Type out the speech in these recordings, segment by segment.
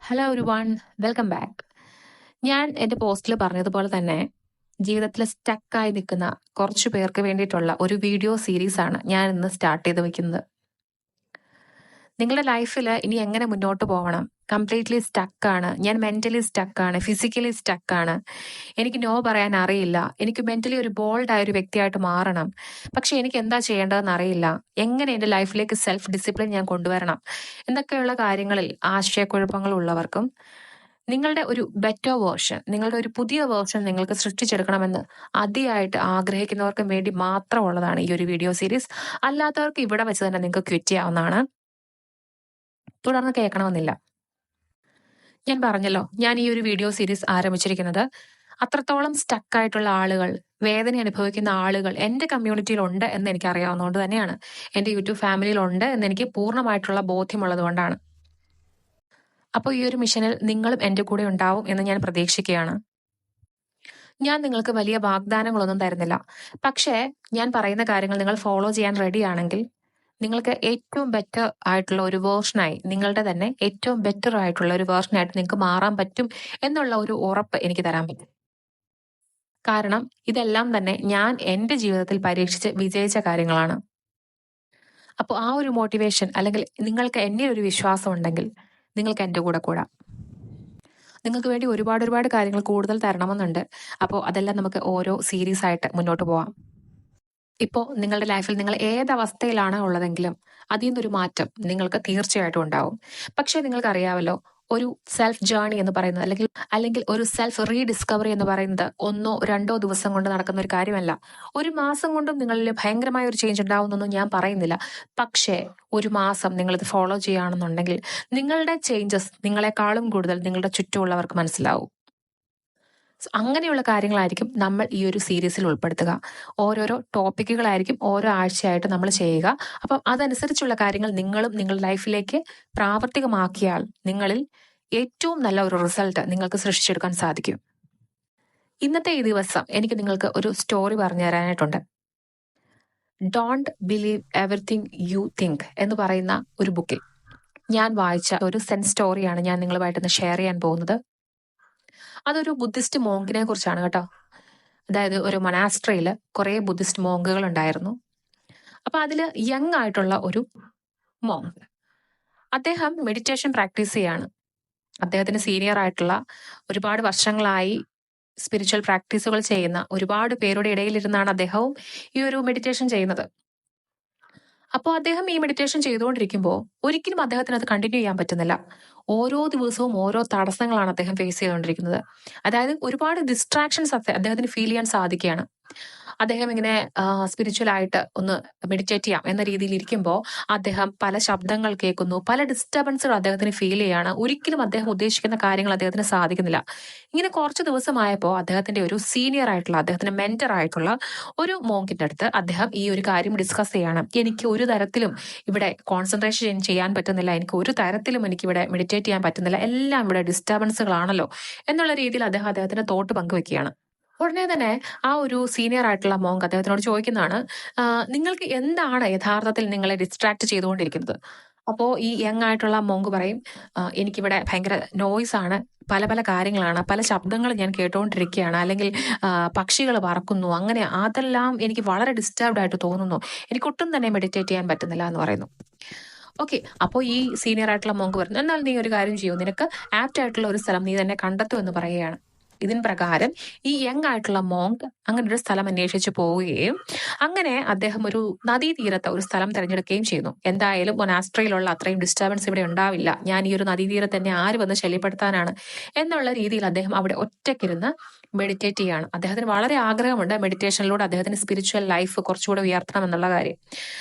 Hello everyone, welcome back. ഞാൻ എൻ്റെ പോസ്റ്റിൽ പറഞ്ഞതുപോലെ തന്നെ ജീവിതത്തിൽ സ്റ്റക്കായി നിൽക്കുന്ന കുറച്ചു പേർക്ക് വേണ്ടിയിട്ടുള്ള ഒരു വീഡിയോ സീരീസാണ് ഞാൻ ഇന്ന് സ്റ്റാർട്ട് ചെയ്ത് വെക്കുന്നത്. നിങ്ങളുടെ ലൈഫിൽ ഇനി എങ്ങനെ മുന്നോട്ട് പോകണം? കംപ്ലീറ്റ്ലി സ്റ്റക്കാണ്, ഞാൻ മെന്റലി സ്റ്റക്കാണ്, ഫിസിക്കലി സ്റ്റക്കാണ്, എനിക്ക് നോ പറയാൻ അറിയില്ല, എനിക്ക് മെന്റലി ഒരു ബോൾഡ് ആയ ഒരു വ്യക്തിയായിട്ട് മാറണം, പക്ഷെ എനിക്ക് എന്താ ചെയ്യേണ്ടതെന്ന് അറിയില്ല, എങ്ങനെ എൻ്റെ ലൈഫിലേക്ക് സെൽഫ് ഡിസിപ്ലിൻ ഞാൻ കൊണ്ടുവരണം എന്നൊക്കെയുള്ള കാര്യങ്ങളിൽ ആശയക്കുഴപ്പങ്ങളുള്ളവർക്കും നിങ്ങളുടെ ഒരു ബെറ്റർ വേർഷൻ, നിങ്ങളുടെ ഒരു പുതിയ വേർഷൻ നിങ്ങൾക്ക് സൃഷ്ടിച്ചെടുക്കണമെന്ന് അതിയായിട്ട് ആഗ്രഹിക്കുന്നവർക്കും വേണ്ടി മാത്രമുള്ളതാണ് ഈ ഒരു വീഡിയോ സീരീസ്. അല്ലാത്തവർക്ക് ഇവിടെ വെച്ച് തന്നെ നിങ്ങൾക്ക് ക്വിറ്റ് ചെയ്യാവുന്നതാണ്, തുടർന്ന് കേൾക്കണമെന്നില്ല. ഞാൻ പറഞ്ഞല്ലോ, ഞാൻ ഈ ഒരു വീഡിയോ സീരീസ് ആരംഭിച്ചിരിക്കുന്നത് അത്രത്തോളം സ്റ്റക്കായിട്ടുള്ള ആളുകൾ, വേദന അനുഭവിക്കുന്ന ആളുകൾ എൻ്റെ കമ്മ്യൂണിറ്റിയിൽ ഉണ്ട് എന്ന് എനിക്ക് അറിയാവുന്നതുകൊണ്ട് തന്നെയാണ്. എൻ്റെ യൂട്യൂബ് ഫാമിലിയിൽ ഉണ്ട് എന്ന് എനിക്ക് പൂർണ്ണമായിട്ടുള്ള ബോധ്യമുള്ളത് കൊണ്ടാണ്. അപ്പോൾ ഈ ഒരു മിഷനിൽ നിങ്ങളും എൻ്റെ കൂടെ ഉണ്ടാവും എന്ന് ഞാൻ പ്രതീക്ഷിക്കുകയാണ്. ഞാൻ നിങ്ങൾക്ക് വലിയ വാഗ്ദാനങ്ങളൊന്നും തരുന്നില്ല, പക്ഷേ ഞാൻ പറയുന്ന കാര്യങ്ങൾ നിങ്ങൾ ഫോളോ ചെയ്യാൻ റെഡിയാണെങ്കിൽ നിങ്ങൾക്ക് ഏറ്റവും ബെറ്റർ ആയിട്ടുള്ള ഒരു വേർഷനായി, നിങ്ങളുടെ തന്നെ ഏറ്റവും ബെറ്റർ ആയിട്ടുള്ള ഒരു വേർഷനായിട്ട് നിങ്ങൾക്ക് മാറാൻ പറ്റും എന്നുള്ള ഒരു ഉറപ്പ് എനിക്ക് തരാൻ പറ്റും. കാരണം ഇതെല്ലാം തന്നെ ഞാൻ എൻ്റെ ജീവിതത്തിൽ പരീക്ഷിച്ച് വിജയിച്ച കാര്യങ്ങളാണ്. അപ്പോൾ ആ ഒരു മോട്ടിവേഷൻ, അല്ലെങ്കിൽ നിങ്ങൾക്ക് എന്നിൽ ഒരു വിശ്വാസം ഉണ്ടെങ്കിൽ നിങ്ങൾക്ക് എൻ്റെ കൂടെ കൂടാം. നിങ്ങൾക്ക് വേണ്ടി ഒരുപാട് കാര്യങ്ങൾ കൂടുതൽ തരണമെന്നുണ്ട്. അപ്പോൾ അതെല്ലാം നമുക്ക് ഓരോ സീരീസ് ആയിട്ട് മുന്നോട്ട് പോവാം. ഇപ്പോൾ നിങ്ങളുടെ ലൈഫിൽ നിങ്ങൾ ഏതവസ്ഥയിലാണ് ഉള്ളതെങ്കിലും അതിൽ നിന്നൊരു മാറ്റം നിങ്ങൾക്ക് തീർച്ചയായിട്ടും ഉണ്ടാവും. പക്ഷേ നിങ്ങൾക്കറിയാമല്ലോ, ഒരു സെൽഫ് ജേർണി എന്ന് പറയുന്നത്, അല്ലെങ്കിൽ ഒരു സെൽഫ് റീഡിസ്കവറി എന്ന് പറയുന്നത് 1-2 ദിവസം കൊണ്ട് നടക്കുന്ന ഒരു കാര്യമല്ല. ഒരു മാസം കൊണ്ടും നിങ്ങളിൽ ഭയങ്കരമായ ഒരു ചേഞ്ച് ഉണ്ടാവുമെന്നൊന്നും ഞാൻ പറയുന്നില്ല. പക്ഷേ ഒരു മാസം നിങ്ങളിത് ഫോളോ ചെയ്യുകയാണെന്നുണ്ടെങ്കിൽ നിങ്ങളുടെ ചേഞ്ചസ് നിങ്ങളെക്കാളും കൂടുതൽ നിങ്ങളുടെ ചുറ്റുമുള്ളവർക്ക് മനസ്സിലാവും. അങ്ങനെയുള്ള കാര്യങ്ങളായിരിക്കും നമ്മൾ ഈ ഒരു സീരീസിൽ ഉൾപ്പെടുത്തുക. ഓരോരോ ടോപ്പിക്കുകളായിരിക്കും ഓരോ ആഴ്ചയായിട്ട് നമ്മൾ ചെയ്യുക. അപ്പം അതനുസരിച്ചുള്ള കാര്യങ്ങൾ നിങ്ങളും നിങ്ങളുടെ ലൈഫിലേക്ക് പ്രാവർത്തികമാക്കിയാൽ നിങ്ങളിൽ ഏറ്റവും നല്ല ഒരു റിസൾട്ട് നിങ്ങൾക്ക് സൃഷ്ടിച്ചെടുക്കാൻ സാധിക്കും. ഇന്നത്തെ ഈ ദിവസം എനിക്ക് നിങ്ങൾക്ക് ഒരു സ്റ്റോറി പറഞ്ഞു തരാനായിട്ടുണ്ട്. Don't believe everything you think എന്ന് പറയുന്ന ഒരു ബുക്കിൽ ഞാൻ വായിച്ച ഒരു സെൻസ് സ്റ്റോറിയാണ് ഞാൻ നിങ്ങളുമായിട്ടൊന്ന് ഷെയർ ചെയ്യാൻ പോകുന്നത്. അതൊരു ബുദ്ധിസ്റ്റ് മോങ്കിനെ കുറിച്ചാണ് കേട്ടോ. അതായത് ഒരു മൊനാസ്ട്രിയിൽ കുറെ ബുദ്ധിസ്റ്റ് മോങ്കുകൾ ഉണ്ടായിരുന്നു. അപ്പൊ അതില് യങ് ആയിട്ടുള്ള ഒരു മോങ്ക്, അദ്ദേഹം മെഡിറ്റേഷൻ പ്രാക്ടീസ് ചെയ്യാണ്. അദ്ദേഹത്തിന് സീനിയർ ആയിട്ടുള്ള, ഒരുപാട് വർഷങ്ങളായി സ്പിരിച്വൽ പ്രാക്ടീസുകൾ ചെയ്യുന്ന ഒരുപാട് പേരുടെ ഇടയിലിരുന്നാണ് അദ്ദേഹവും ഈ ഒരു മെഡിറ്റേഷൻ ചെയ്യുന്നത്. അപ്പോൾ അദ്ദേഹം ഈ മെഡിറ്റേഷൻ ചെയ്തുകൊണ്ടിരിക്കുമ്പോൾ ഒരിക്കലും അദ്ദേഹത്തിന് അത് കണ്ടിന്യൂ ചെയ്യാൻ പറ്റുന്നില്ല. ഓരോ ദിവസവും ഓരോ തടസ്സങ്ങളാണ് അദ്ദേഹം ഫേസ് ചെയ്തുകൊണ്ടിരിക്കുന്നത്. അതായത് ഒരുപാട് ഡിസ്ട്രാക്ഷൻസ് അദ്ദേഹത്തിന് ഫീൽ ചെയ്യാൻ സാധിക്കുകയാണ്. അദ്ദേഹം ഇങ്ങനെ സ്പിരിച്വൽ ആയിട്ട് ഒന്ന് മെഡിറ്റേറ്റ് ചെയ്യാം എന്ന രീതിയിൽ ഇരിക്കുമ്പോൾ അദ്ദേഹം പല ശബ്ദങ്ങൾ കേൾക്കുന്നു, പല ഡിസ്റ്റർബൻസുകൾ അദ്ദേഹത്തിന് ഫീൽ ചെയ്യാണ്. ഒരിക്കലും അദ്ദേഹം ഉദ്ദേശിക്കുന്ന കാര്യങ്ങൾ അദ്ദേഹത്തിന് സാധിക്കുന്നില്ല. ഇങ്ങനെ കുറച്ച് ദിവസമായപ്പോൾ അദ്ദേഹത്തിന്റെ ഒരു സീനിയർ ആയിട്ടുള്ള, അദ്ദേഹത്തിന്റെ മെന്റർ ആയിട്ടുള്ള ഒരു മോങ്കിന്റെ അടുത്ത് അദ്ദേഹം ഈ ഒരു കാര്യം ഡിസ്കസ് ചെയ്യാണ്. എനിക്ക് ഒരു തരത്തിലും ഇവിടെ കോൺസെൻട്രേഷൻ ചെയ്യാൻ പറ്റുന്നില്ല, എനിക്ക് ഒരു തരത്തിലും എനിക്കിവിടെ മെഡിറ്റേറ്റ് ചെയ്യാൻ പറ്റുന്നില്ല, എല്ലാം ഇവിടെ ഡിസ്റ്റർബൻസുകളാണല്ലോ എന്നുള്ള രീതിയിൽ അദ്ദേഹത്തിന്റെ തോട്ട് പങ്കുവെക്കുകയാണ്. ഉടനെ തന്നെ ആ ഒരു സീനിയർ ആയിട്ടുള്ള മോങ്ക് അദ്ദേഹത്തിനോട് ചോദിക്കുന്നതാണ്, നിങ്ങൾക്ക് എന്താണ് യഥാർത്ഥത്തിൽ നിങ്ങളെ ഡിസ്ട്രാക്ട് ചെയ്തുകൊണ്ടിരിക്കുന്നത്? അപ്പോൾ ഈ യങ് ആയിട്ടുള്ള മോങ്ക് പറയും, എനിക്കിവിടെ ഭയങ്കര നോയ്സ് ആണ്, പല പല കാര്യങ്ങളാണ്, പല ശബ്ദങ്ങൾ ഞാൻ കേട്ടുകൊണ്ടിരിക്കുകയാണ്, അല്ലെങ്കിൽ പക്ഷികൾ പറക്കുന്നു, അങ്ങനെ അതെല്ലാം എനിക്ക് വളരെ ഡിസ്റ്റർബ്ഡ് ആയിട്ട് തോന്നുന്നു, എനിക്കൊട്ടും തന്നെ മെഡിറ്റേറ്റ് ചെയ്യാൻ പറ്റുന്നില്ല എന്ന് പറയുന്നു. ഓക്കെ, അപ്പോൾ ഈ സീനിയർ ആയിട്ടുള്ള മോങ്ക് പറഞ്ഞു, എന്നാൽ നീ ഒരു കാര്യം ചെയ്യൂ, നിനക്ക് ആപ്റ്റ് ആയിട്ടുള്ള ഒരു സ്ഥലം നീ തന്നെ കണ്ടെത്തും എന്ന് പറയുകയാണ്. ഇതിന് പ്രകാരം ഈ യങ് ആയിട്ടുള്ള മോങ്ക് അങ്ങനെ ഒരു സ്ഥലം അന്വേഷിച്ച് പോവുകയും അങ്ങനെ അദ്ദേഹം ഒരു നദീതീരത്ത് ഒരു സ്ഥലം തിരഞ്ഞെടുക്കുകയും ചെയ്യുന്നു. എന്തായാലും മൊനാസ്ട്രിയിലുള്ള അത്രയും ഡിസ്റ്റർബൻസ് ഇവിടെ ഉണ്ടാവില്ല, ഞാൻ ഈ ഒരു നദീതീരത്ത് തന്നെ ആര് വന്ന് ശല്യപ്പെടുത്താനാണ് എന്നുള്ള രീതിയിൽ അദ്ദേഹം അവിടെ ഒറ്റയ്ക്കിരുന്ന് മെഡിറ്റേറ്റ് ചെയ്യാണ്. അദ്ദേഹത്തിന് വളരെ ആഗ്രഹമുണ്ട് മെഡിറ്റേഷനിലൂടെ അദ്ദേഹത്തിന് സ്പിരിച്വൽ ലൈഫ് കുറച്ചുകൂടെ ഉയർത്തണം എന്നുള്ള കാര്യം.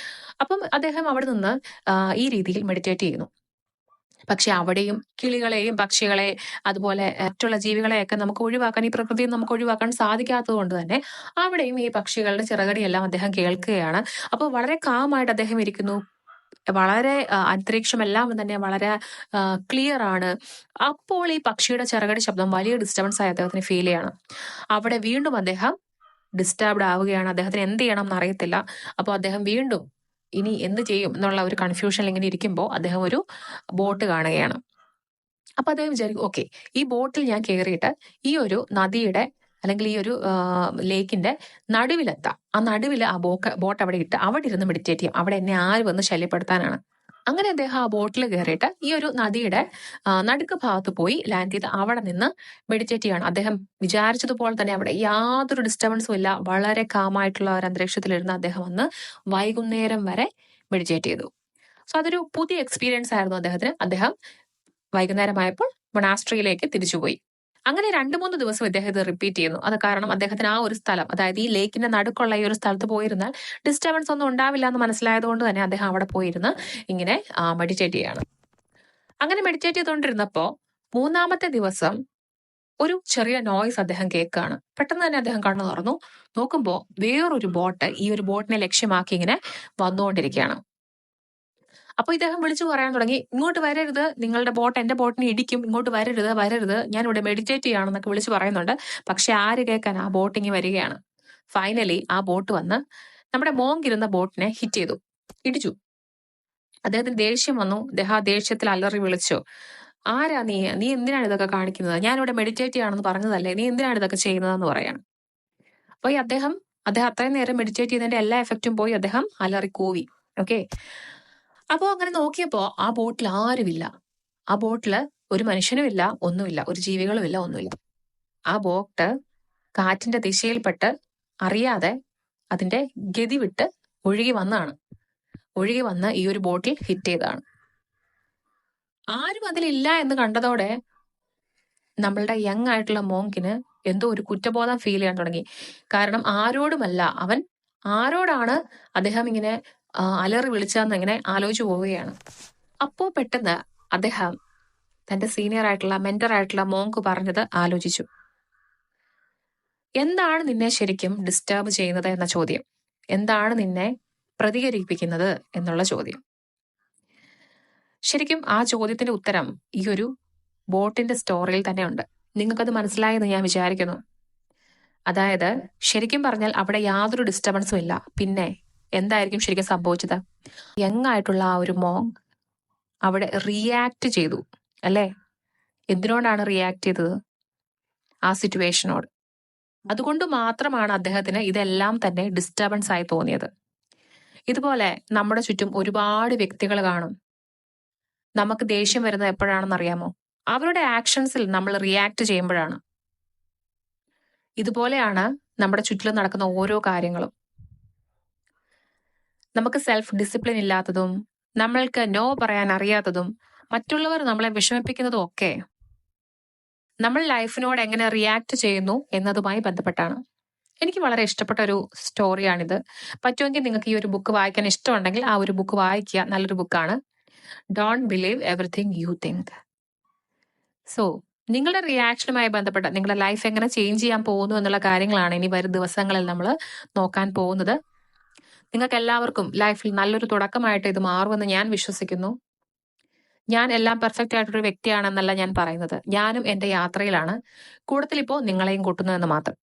അപ്പം അദ്ദേഹം അവിടെ നിന്ന് ഈ രീതിയിൽ മെഡിറ്റേറ്റ് ചെയ്യുന്നു. പക്ഷെ അവിടെയും കിളികളെയും പക്ഷികളെ അതുപോലെ മറ്റുള്ള ജീവികളെയൊക്കെ നമുക്ക് ഒഴിവാക്കാൻ, ഈ പ്രകൃതിയിൽ നമുക്ക് ഒഴിവാക്കാൻ സാധിക്കാത്തത് കൊണ്ട് തന്നെ അവിടെയും ഈ പക്ഷികളുടെ ചിറകടിയെല്ലാം അദ്ദേഹം കേൾക്കുകയാണ്. അപ്പോൾ വളരെ കാമായിട്ട് അദ്ദേഹം ഇരിക്കുന്നു. വളരെ അന്തരീക്ഷമെല്ലാം തന്നെ വളരെ ക്ലിയർ ആണ്. അപ്പോൾ ഈ പക്ഷിയുടെ ചിറകടി ശബ്ദം വലിയ ഡിസ്റ്റർബൻസ് ആയി അദ്ദേഹത്തിന് ഫീൽ ചെയ്യണം. അവിടെ വീണ്ടും അദ്ദേഹം ഡിസ്റ്റർബ്ഡ് ആവുകയാണ്. അദ്ദേഹത്തിന് എന്ത് ചെയ്യണം എന്ന് അറിയത്തില്ല. അപ്പോൾ അദ്ദേഹം വീണ്ടും ഇനി എന്ത് ചെയ്യും എന്നുള്ള ഒരു കൺഫ്യൂഷനിൽ ഇങ്ങനെ ഇരിക്കുമ്പോൾ അദ്ദേഹം ഒരു ബോട്ട് കാണുകയാണ്. അപ്പൊ അദ്ദേഹം വിചാരിക്കും, ഓക്കെ, ഈ ബോട്ടിൽ ഞാൻ കയറിയിട്ട് ഈ ഒരു നദിയുടെ അല്ലെങ്കിൽ ഈ ഒരു ലേക്കിന്റെ നടുവിലെത്താം. ആ നടുവിൽ ആ ബോട്ട് അവിടെ ഇട്ട് അവിടെ ഇരുന്ന് മെഡിറ്റേറ്റ് ചെയ്യാം. അവിടെ എന്നെ ആര് വന്ന് ശല്യപ്പെടുത്താനാണ്. അങ്ങനെ അദ്ദേഹം ആ ബോട്ടിൽ കയറിയിട്ട് ഈ ഒരു നദിയുടെ നടുക്ക് ഭാഗത്ത് പോയി ലാൻഡ് ചെയ്ത് അവിടെ നിന്ന് മെഡിറ്റേറ്റ് ചെയ്യാണ്. അദ്ദേഹം വിചാരിച്ചതുപോലെ തന്നെ അവിടെ യാതൊരു ഡിസ്റ്റർബൻസും ഇല്ല. വളരെ കാമായിട്ടുള്ള ഒരു അന്തരീക്ഷത്തിലിരുന്ന് അദ്ദേഹം വന്ന് വൈകുന്നേരം വരെ മെഡിറ്റേറ്റ് ചെയ്തു. സോ അതൊരു പുതിയ എക്സ്പീരിയൻസ് ആയിരുന്നു അദ്ദേഹത്തിന്. അദ്ദേഹം വൈകുന്നേരമായപ്പോൾ മൊണാസ്ട്രിയിലേക്ക് തിരിച്ചുപോയി. അങ്ങനെ 2-3 ദിവസം ഇദ്ദേഹം ഇത് റിപ്പീറ്റ് ചെയ്യുന്നു. അത് കാരണം അദ്ദേഹത്തിന് ആ ഒരു സ്ഥലം, അതായത് ഈ ലേക്കിന്റെ നടുക്കുള്ള ഈ ഒരു സ്ഥലത്ത് പോയിരുന്നാൽ ഡിസ്റ്റർബൻസ് ഒന്നും ഉണ്ടാവില്ല എന്ന് മനസ്സിലായതുകൊണ്ട് തന്നെ അദ്ദേഹം അവിടെ പോയിരുന്ന് ഇങ്ങനെ മെഡിറ്റേറ്റ് ചെയ്യാണ്. അങ്ങനെ മെഡിറ്റേറ്റ് ചെയ്തുകൊണ്ടിരുന്നപ്പോ 3-ാമത്തെ ദിവസം ഒരു ചെറിയ നോയ്സ് അദ്ദേഹം കേൾക്കുകയാണ്. പെട്ടെന്ന് തന്നെ അദ്ദേഹം കണ്ണു തുറന്നു. നോക്കുമ്പോൾ വേറൊരു ബോട്ട് ഈ ഒരു ബോട്ടിനെ ലക്ഷ്യമാക്കി ഇങ്ങനെ വന്നുകൊണ്ടിരിക്കുകയാണ്. അപ്പൊ ഇദ്ദേഹം വിളിച്ചു പറയാൻ തുടങ്ങി, ഇങ്ങോട്ട് വരരുത്, നിങ്ങളുടെ ബോട്ട് എന്റെ ബോട്ടിനെ ഇടിക്കും, ഇങ്ങോട്ട് വരരുത്, ഞാൻ ഇവിടെ മെഡിറ്റേറ്റ് ചെയ്യാണെന്നൊക്കെ വിളിച്ചു പറയുന്നുണ്ട്. പക്ഷെ ആര് കേൾക്കാൻ, ആ ബോട്ടിങ് വരികയാണ്. ഫൈനലി ആ ബോട്ട് വന്ന് നമ്മുടെ മോങ്ക് ഇരുന്ന ബോട്ടിനെ ഹിറ്റ് ചെയ്തു, ഇടിച്ചു. അദ്ദേഹത്തിന് ദേഷ്യം വന്നു. അദ്ദേഹം ആ ദേഷ്യത്തിൽ അലറി വിളിച്ചു, ആരാ നീ എന്തിനാണ് ഇതൊക്കെ കാണിക്കുന്നത്? ഞാനിവിടെ മെഡിറ്റേറ്റ് ചെയ്യാണെന്ന് പറഞ്ഞതല്ലേ, നീ എന്തിനാണ് ഇതൊക്കെ ചെയ്യുന്നതെന്ന് പറയാണ്. അപ്പൊ ഈ അദ്ദേഹം അത്രയും നേരം മെഡിറ്റേറ്റ് ചെയ്തതിന്റെ എല്ലാ എഫക്റ്റും പോയി. അദ്ദേഹം അലറി കൂവി. ഓക്കെ, അപ്പോ അങ്ങനെ നോക്കിയപ്പോ ആ ബോട്ടിൽ ആരുമില്ല. ആ ബോട്ടില് ഒരു മനുഷ്യനുമില്ല, ഒന്നുമില്ല, ഒരു ജീവികളുമില്ല, ഒന്നുമില്ല. ആ ബോട്ട് കാറ്റിന്റെ ദിശയിൽപ്പെട്ട് അറിയാതെ അതിന്റെ ഗതി വിട്ട് ഒഴുകി വന്ന് ഈ ഒരു ബോട്ടിൽ ഹിറ്റ് ചെയ്തതാണ്. ആരും അതിലില്ല എന്ന് കണ്ടതോടെ നമ്മളുടെ യങ് ആയിട്ടുള്ള മോങ്കിന് എന്തോ ഒരു കുറ്റബോധം ഫീൽ ചെയ്യാൻ തുടങ്ങി. കാരണം ആരോടുമല്ല, അവൻ ആരോടാണ് അദ്ദേഹം ഇങ്ങനെ അലറി വിളിച്ചതെന്ന് ഇങ്ങനെ ആലോചിച്ചു പോവുകയാണ്. അപ്പോ പെട്ടെന്ന് അദ്ദേഹം തന്റെ സീനിയർ ആയിട്ടുള്ള മെന്റർ ആയിട്ടുള്ള മോങ്ക് പറഞ്ഞത് ആലോചിച്ചു. എന്താണ് നിന്നെ ശരിക്കും ഡിസ്റ്റർബ് ചെയ്യുന്നത് എന്ന ചോദ്യം, എന്താണ് നിന്നെ പ്രതികരിപ്പിക്കുന്നത് എന്നുള്ള ചോദ്യം. ശരിക്കും ആ ചോദ്യത്തിന്റെ ഉത്തരം ഈ ഒരു ബോട്ടിന്റെ സ്റ്റോറിയിൽ തന്നെ ഉണ്ട്. നിങ്ങൾക്കത് മനസ്സിലായെന്ന് ഞാൻ വിചാരിക്കുന്നു. അതായത് ശരിക്കും പറഞ്ഞാൽ അവിടെ യാതൊരു ഡിസ്റ്റർബൻസും ഇല്ല. പിന്നെ എന്തായിരിക്കും ശരിക്കും സംഭവിച്ചത്? യങ് ആയിട്ടുള്ള ആ ഒരു മോങ് അവിടെ റിയാക്ട് ചെയ്തു, അല്ലേ? എന്തിനോടാണ് റിയാക്ട് ചെയ്തത്? ആ സിറ്റുവേഷനോട്. അതുകൊണ്ട് മാത്രമാണ് അദ്ദേഹത്തിന് ഇതെല്ലാം തന്നെ ഡിസ്റ്റർബൻസ് ആയി തോന്നിയത്. ഇതുപോലെ നമ്മുടെ ചുറ്റും ഒരുപാട് വ്യക്തികൾ കാണും. നമുക്ക് ദേഷ്യം വരുന്നത് എപ്പോഴാണെന്ന് അറിയാമോ? അവരുടെ ആക്ഷൻസിൽ നമ്മൾ റിയാക്ട് ചെയ്യുമ്പോഴാണ്. ഇതുപോലെയാണ് നമ്മുടെ ചുറ്റിലും നടക്കുന്ന ഓരോ കാര്യങ്ങളും. നമുക്ക് സെൽഫ് ഡിസിപ്ലിൻ ഇല്ലാത്തതും നമ്മൾക്ക് നോ പറയാൻ അറിയാത്തതും മറ്റുള്ളവർ നമ്മളെ വിഷമിപ്പിക്കുന്നതും ഒക്കെ നമ്മൾ ലൈഫിനോട് എങ്ങനെ റിയാക്ട് ചെയ്യുന്നു എന്നതുമായി ബന്ധപ്പെട്ടാണ്. എനിക്ക് വളരെ ഇഷ്ടപ്പെട്ട ഒരു സ്റ്റോറിയാണിത്. പറ്റുമെങ്കിൽ നിങ്ങൾക്ക് ഈ ഒരു ബുക്ക് വായിക്കാൻ ഇഷ്ടമുണ്ടെങ്കിൽ ആ ഒരു ബുക്ക് വായിക്കുക. നല്ലൊരു ബുക്കാണ്. Don't believe everything you think. So നിങ്ങളുടെ റിയാക്ഷനുമായി ബന്ധപ്പെട്ട നിങ്ങളുടെ ലൈഫ് എങ്ങനെ ചേഞ്ച് ചെയ്യാൻ പോകുന്നു എന്നുള്ള കാര്യങ്ങളാണ് ഇനി വരും ദിവസങ്ങളിൽ നമ്മൾ നോക്കാൻ പോകുന്നത്. നിങ്ങൾക്ക് എല്ലാവർക്കും ലൈഫിൽ നല്ലൊരു തുടക്കമായിട്ട് ഇത് മാറുമെന്ന് ഞാൻ വിശ്വസിക്കുന്നു. ഞാൻ എല്ലാം പെർഫെക്റ്റ് ആയിട്ടൊരു വ്യക്തിയാണെന്നല്ല ഞാൻ പറയുന്നത്. ഞാനും എന്റെ യാത്രയിലാണ്. കൂട്ടത്തിൽ ഇപ്പോൾ നിങ്ങളെയും കൂട്ടുന്നു എന്ന് മാത്രം.